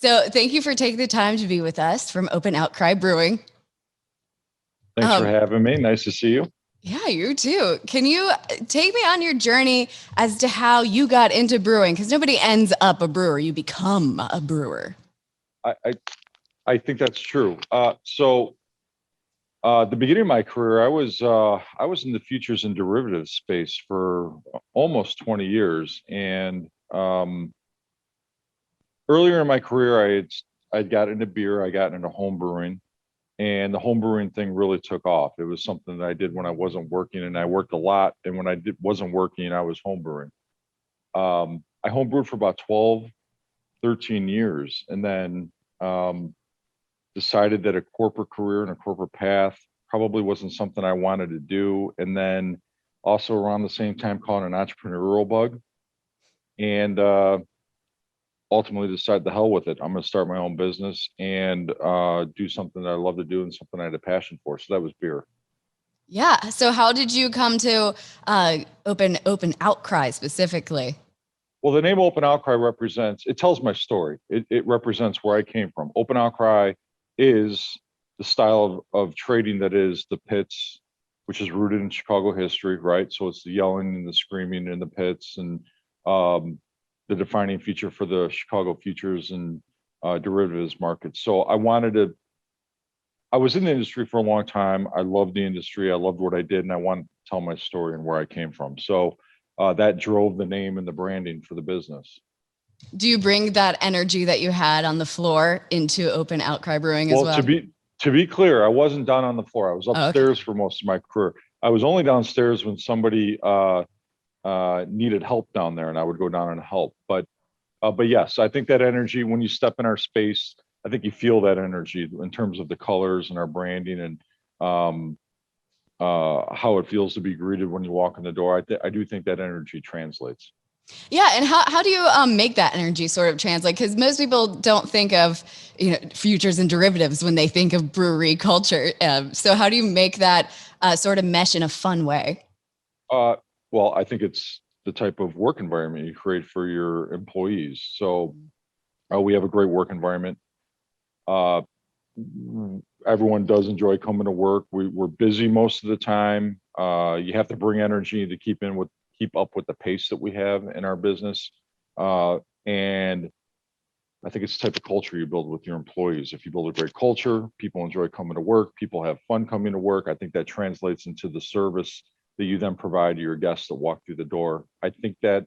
So thank you for taking the time to be with us from Open Outcry Brewing. Thanks for having me. Nice to see you. Yeah, you too. Can you take me on your journey as to how you got into brewing? Because nobody ends up a brewer, you become a brewer. I I, I think that's true. The beginning of my career, I was in the futures and derivatives space for almost 20 years, and earlier in my career, I'd got into beer, I got into home brewing, and the home brewing thing really took off. It was something that I did when I wasn't working, and I worked a lot. And when wasn't working, I was home brewing. I home brewed for about 12, 13 years, and then decided that a corporate career and a corporate path probably wasn't something I wanted to do. And then also around the same time, caught an entrepreneurial bug, and ultimately decided the hell with it. I'm going to start my own business and do something that I love to do and something I had a passion for. So that was beer. Yeah. So how did you come to Open Outcry specifically? Well, the name Open Outcry it tells my story. It represents where I came from. Open Outcry is the style of trading that is the pits, which is rooted in Chicago history, right? So it's the yelling and the screaming in the pits, and the defining feature for the Chicago futures and derivatives market. So I was in the industry for a long time. I loved the industry. I loved what I did, and I wanted to tell my story and where I came from. So that drove the name and the branding for the business. Do you bring that energy that you had on the floor into Open Outcry Brewing as Well, well? to be clear, I wasn't down on the floor. I was upstairs for most of my career. I was only downstairs when somebody needed help down there, and I would go down and help. But yes, I think that energy, when you step in our space, I think you feel that energy in terms of the colors and our branding, and how it feels to be greeted when you walk in the door. I do think that energy translates. Yeah, and how do you make that energy sort of translate? Because most people don't think of futures and derivatives when they think of brewery culture. So how do you make that sort of mesh in a fun way? Well, I think it's the type of work environment you create for your employees. So we have a great work environment. Uh, Everyone does enjoy coming to work. We're busy most of the time. You have to bring energy to keep up with the pace that we have in our business. And I think it's the type of culture you build with your employees. If you build a great culture, people enjoy coming to work, people have fun coming to work. I think that translates into the service that you then provide to your guests that walk through the door. I think that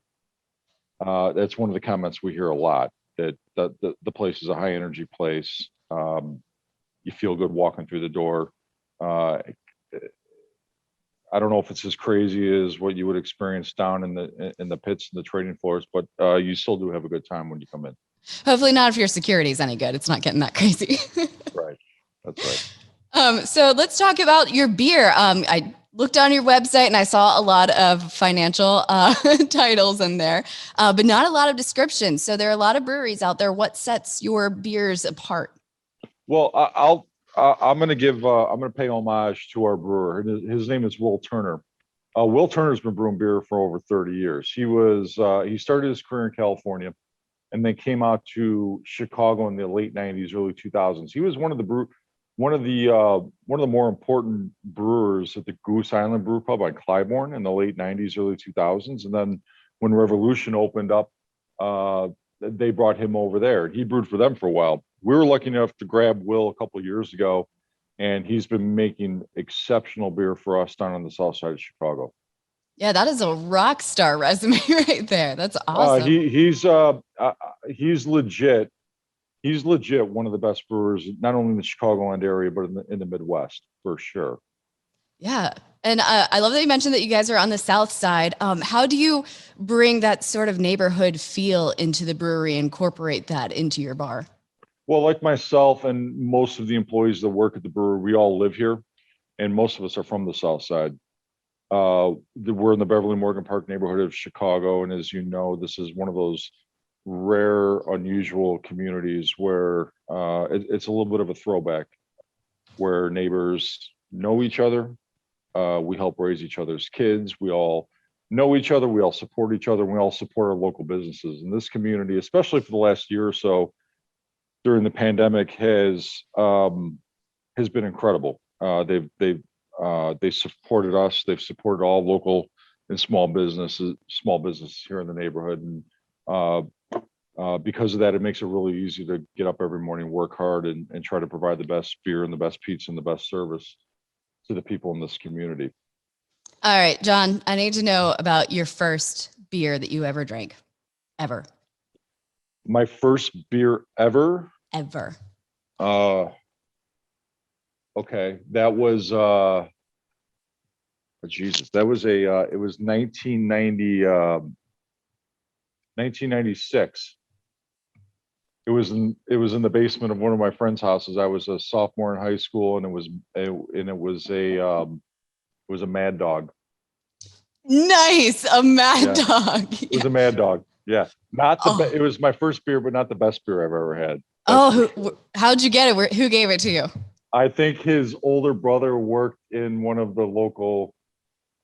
that's one of the comments we hear a lot, that the place is a high energy place. You feel good walking through the door. Uh, I don't know if it's as crazy as what you would experience down in the pits and the trading floors, but you still do have a good time when you come in. Hopefully not if your security is any good. It's not getting that crazy. Right. That's right. So let's talk about your beer. I looked on your website and I saw a lot of financial titles in there, but not a lot of descriptions. So there are a lot of breweries out there. What sets your beers apart? Well, I'm going to pay homage to our brewer. His name is Will Turner. Will Turner's been brewing beer for over 30 years. He started his career in California, and then came out to Chicago in the late 90s, early 2000s. He was one of the more important brewers at the Goose Island Brew Pub on Clybourne in the late 90s, early 2000s. And then when Revolution opened up, they brought him over there. He brewed for them for a while. We were lucky enough to grab Will a couple of years ago, and he's been making exceptional beer for us down on the south side of Chicago. Yeah, that is a rock star resume right there. That's awesome. He's legit. He's legit one of the best brewers, not only in the Chicagoland area, but in the Midwest for sure. Yeah. And I love that you mentioned that you guys are on the south side. How do you bring that sort of neighborhood feel into the brewery, incorporate that into your bar? Well, like myself and most of the employees that work at the brewery, we all live here, and most of us are from the south side. We're in the Beverly Morgan Park neighborhood of Chicago, and as you know, this is one of those rare, unusual communities where it's a little bit of a throwback, where neighbors know each other. We help raise each other's kids. We all know each other. We all support each other. And we all support our local businesses in this community, especially for the last year or so. during the pandemic has been incredible. They supported us. They've supported all local and small businesses here in the neighborhood, and because of that, it makes it really easy to get up every morning, work hard, and try to provide the best beer and the best pizza and the best service to the people in this community. All right, John, I need to know about your first beer that you ever drank, ever. My first beer ever. Ever. Okay, that was Jesus. That was it was 1996. It was in the basement of one of my friend's houses. I was a sophomore in high school, and it was a Mad Dog. Nice, a Mad Dog. It was a Mad Dog. Yeah, not the. Oh. It was my first beer, but not the best beer I've ever had. How'd you get it? Who gave it to you? I think his older brother worked in one of the local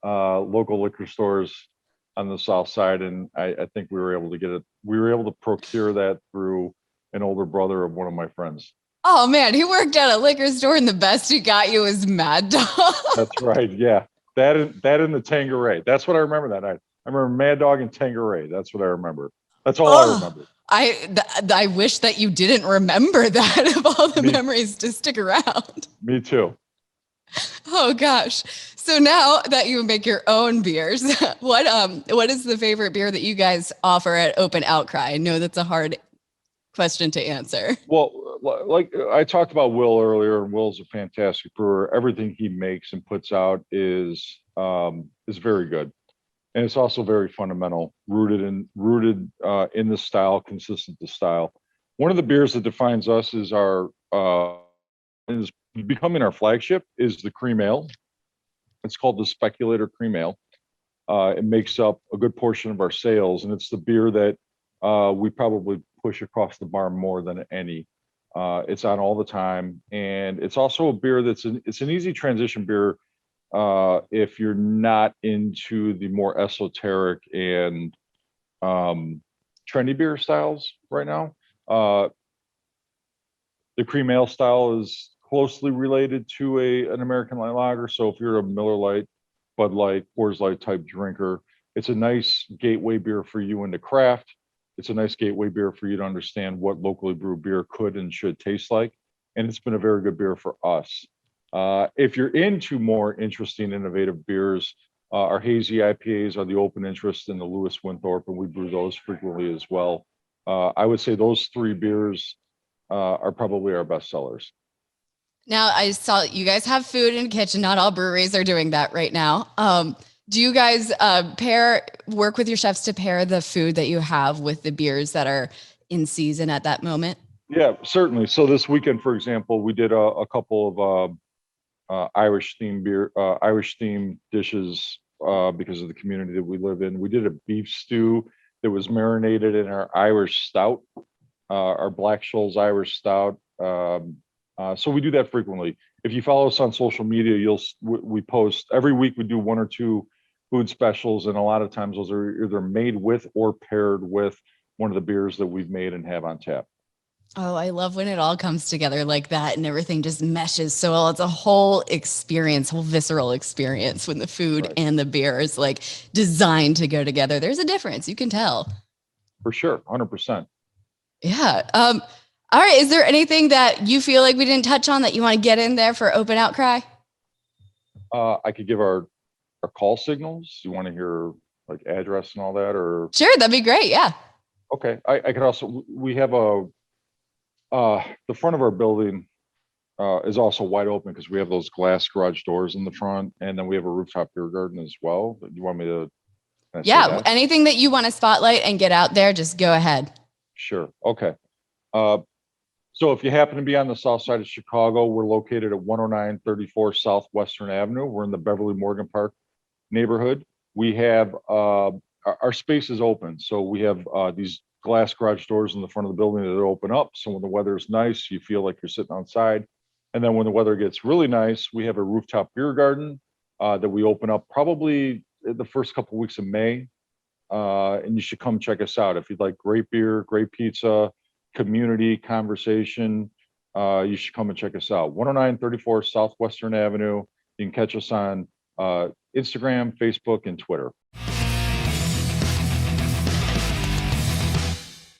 liquor stores on the south side, and I think we were able to get it. We were able to procure that through an older brother of one of my friends. Oh man, he worked at a liquor store, and the best he got you was Mad Dog. That's right. Yeah, that in the Tanqueray. That's what I remember that night. I remember Mad Dog and Tanqueray. That's what I remember. That's all I remember. I wish that you didn't remember that of all the memories to stick around. Me too. Oh gosh. So now that you make your own beers, what is the favorite beer that you guys offer at Open Outcry? I know that's a hard question to answer. Well, like I talked about Will earlier, and Will's a fantastic brewer. Everything he makes and puts out is very good. And it's also very fundamental, rooted in the style, consistent to style. One of the beers that defines us is is becoming our flagship is the cream ale. It's called the Speculator Cream Ale. It makes up a good portion of our sales, and it's the beer that we probably push across the bar more than any. It's on all the time, and it's also a beer it's an easy transition beer. If you're not into the more esoteric and trendy beer styles right now, the cream ale style is closely related to an American light lager. So if you're a Miller Lite, Bud Light, Coors Light type drinker, it's a nice gateway beer for you into craft. It's a nice gateway beer for you to understand what locally brewed beer could and should taste like. And it's been a very good beer for us. If you're into more interesting, innovative beers, our hazy IPAs are the open interest in the Lewis Winthorpe, and we brew those frequently as well. I would say those three beers are probably our best sellers. Now, I saw you guys have food in the kitchen. Not all breweries are doing that right now. Do you guys work with your chefs to pair the food that you have with the beers that are in season at that moment? Yeah, certainly. So this weekend, for example, we did a couple of Irish themed dishes because of the community that we live in. We did a beef stew that was marinated in our Irish stout, our Black Scholes Irish stout. So we do that frequently. If you follow us on social media, we post every week. We do one or two food specials, and a lot of times those are either made with or paired with one of the beers that we've made and have on tap. Oh, I love when it all comes together like that and everything just meshes so well. It's a whole experience, whole visceral experience when the food and the beer is like designed to go together. There's a difference. You can tell. For sure. 100%. Yeah. All right. Is there anything that you feel like we didn't touch on that you want to get in there for Open Outcry? I could give our call signals. You want to hear like address and all that, or? Sure. That'd be great. Yeah. Okay. I could also, we have the front of our building is also wide open because we have those glass garage doors in the front, and then we have a rooftop beer garden as well. Do you want me to? Yeah. Anything that you want to spotlight and get out there, just go ahead. Sure. Okay. So if you happen to be on the south side of Chicago, we're located at 10934 Southwestern Avenue. We're in the Beverly Morgan Park neighborhood. We have our space is open. So we have these glass garage doors in the front of the building that open up. So when the weather is nice, you feel like you're sitting outside. And then when the weather gets really nice, we have a rooftop beer garden that we open up probably the first couple of weeks of May. And you should come check us out if you'd like great beer, great pizza, community conversation, you should come and check us out. 10934 Southwestern Avenue. You can catch us on Instagram, Facebook, and Twitter.